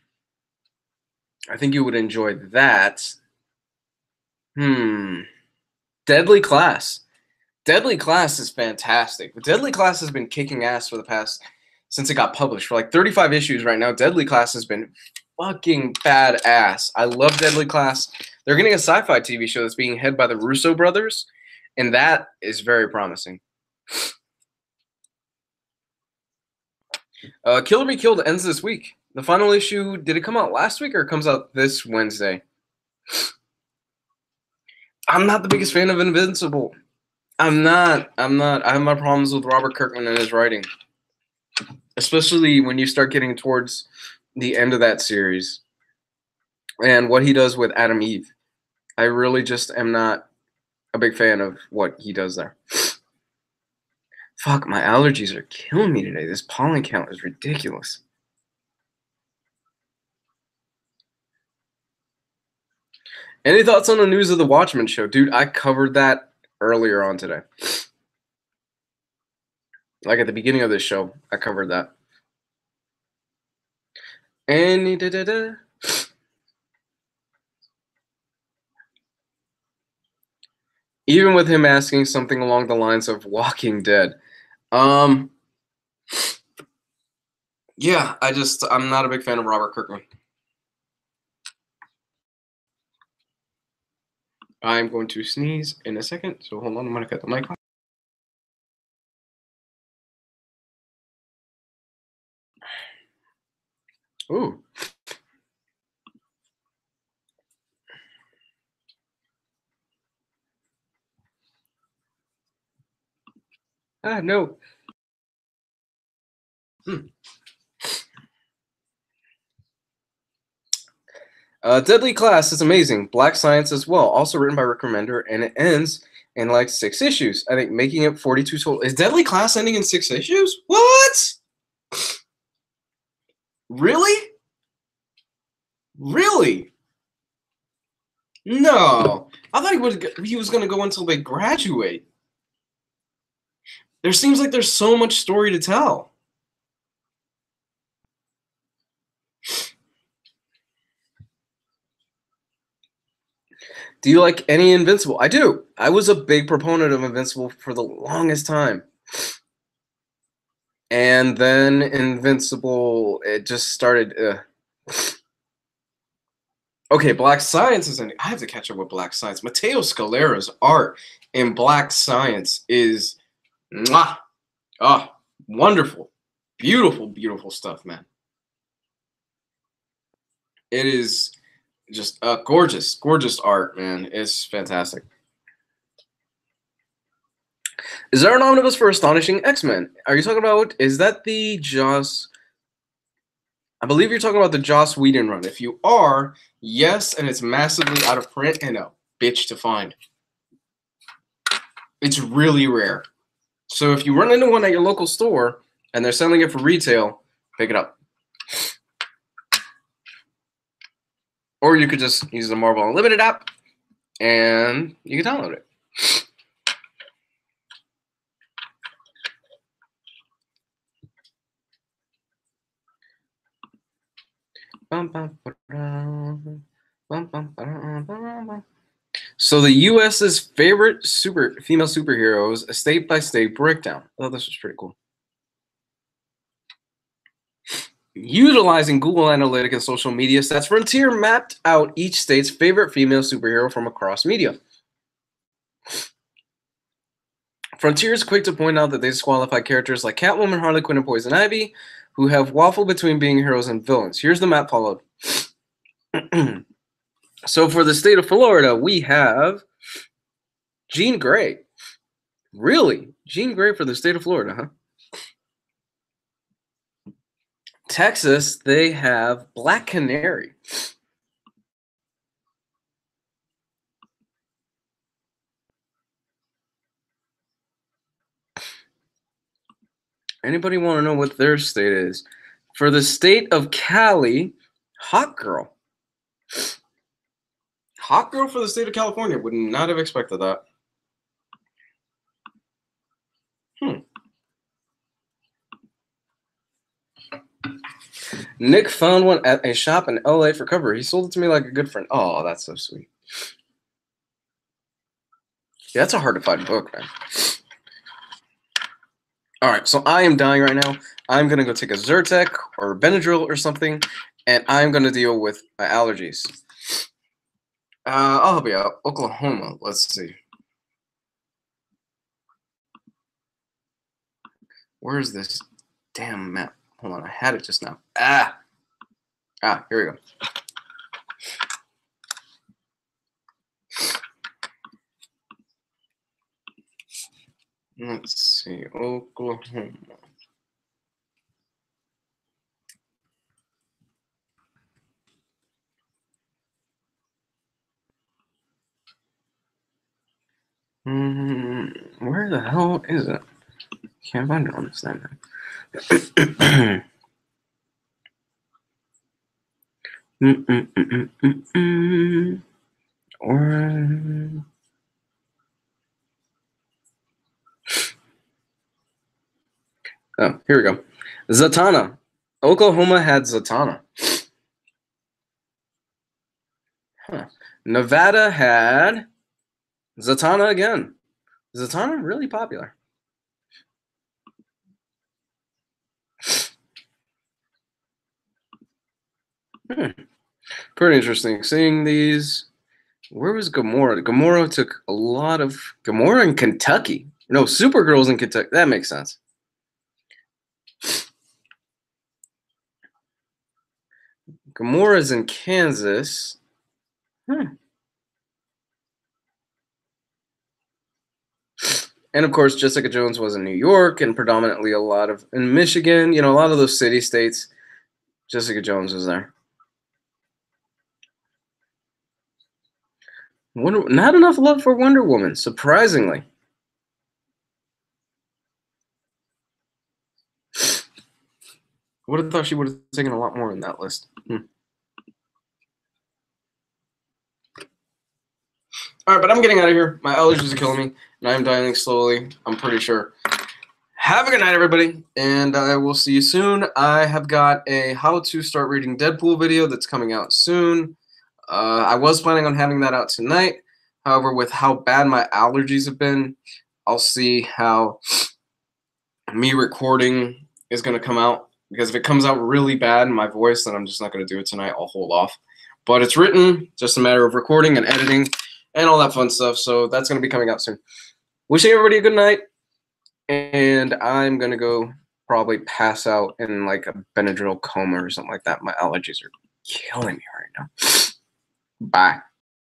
A: I think you would enjoy that. Deadly Class. Deadly Class is fantastic. But Deadly Class has been kicking ass for the past, since it got published, for like 35 issues right now. Deadly Class has been fucking badass. I love Deadly Class. They're getting a sci-fi TV show that's being headed by the Russo brothers, and that is very promising. Killer Be Killed ends this week. The final issue, did it come out last week or it comes out this Wednesday? I'm not the biggest fan of Invincible. I'm not. I have my problems with Robert Kirkman and his writing. Especially when you start getting towards the end of that series. And what he does with Adam Eve. I really just am not a big fan of what he does there. Fuck, my allergies are killing me today. This pollen count is ridiculous. Any thoughts on the news of the Watchmen show? Dude, I covered that earlier on today. Like at the beginning of this show, I covered that. And even with him asking something along the lines of Walking Dead. Yeah, I'm not a big fan of Robert Kirkman. I'm going to sneeze in a second, so hold on, I'm going to cut the mic off. Ooh. Ah, no. Deadly Class is amazing. Black Science as well. Also written by Rick Remender, and it ends in like 6 issues. I think making it 42 total. Is Deadly Class ending in 6 issues? What? Really? Really? No. I thought he was going to go until they graduate. There seems like there's so much story to tell. Do you like any Invincible? I do. I was a big proponent of Invincible for the longest time. And then Invincible, it just started. Okay, Black Science is I have to catch up with Black Science. Matteo Scalera's art in Black Science is mwah, wonderful. Beautiful, beautiful stuff, man. It is just gorgeous, gorgeous art, man. It's fantastic. Is there an omnibus for Astonishing X-Men? Are you talking about, is that the Joss? I believe you're talking about the Joss Whedon run. If you are, yes, and it's massively out of print and a bitch to find. It's really rare. So if you run into one at your local store and they're selling it for retail, pick it up. Or you could just use the Marvel Unlimited app and you can download it. So the U.S.'s favorite female superheroes, a state-by-state breakdown. Oh, this was pretty cool. Utilizing Google Analytics and social media stats, Frontier mapped out each state's favorite female superhero from across media. Frontier is quick to point out that they disqualify characters like Catwoman, Harley Quinn, and Poison Ivy, who have waffled between being heroes and villains. Here's the map followed. So for the state of Florida, we have Jean Grey. Really? Jean Grey for the state of Florida, huh? Texas, they have Black Canary. Anybody want to know what their state is? For the state of Cali, Hot Girl. Hot Girl for the state of California. Would not have expected that. Nick found one at a shop in LA for cover. He sold it to me like a good friend. Oh, that's so sweet. Yeah, that's a hard to find book, man. All right, so I am dying right now. I'm going to go take a Zyrtec or Benadryl or something, and I'm going to deal with my allergies. I'll help you out. Oklahoma, let's see. Where's this damn map? Hold on, I had it just now. Here we go. Let's see, Oklahoma. Where the hell is it? Can't find it on this thing. Or oh, here we go. Zatanna. Oklahoma had Zatanna. Huh. Nevada had Zatanna again. Zatanna really popular. Pretty interesting seeing these. Where was Gamora? Gamora took a lot of Gamora in Kentucky. No, Supergirl's in Kentucky. That makes sense. Gamora's in Kansas. And of course, Jessica Jones was in New York and predominantly a lot of in Michigan. You know, a lot of those city states. Jessica Jones was there. Not enough love for Wonder Woman, surprisingly. I would have thought she would have taken a lot more in that list. All right, but I'm getting out of here. My allergies are killing me, and I'm dying slowly, I'm pretty sure. Have a good night, everybody, and I will see you soon. I have got a how to start reading Deadpool video that's coming out soon. I was planning on having that out tonight. However, with how bad my allergies have been, I'll see how me recording is going to come out. Because if it comes out really bad in my voice, then I'm just not going to do it tonight. I'll hold off. But it's written, just a matter of recording and editing and all that fun stuff. So that's going to be coming out soon. Wishing everybody a good night. And I'm going to go probably pass out in like a Benadryl coma or something like that. My allergies are killing me right now. Bye.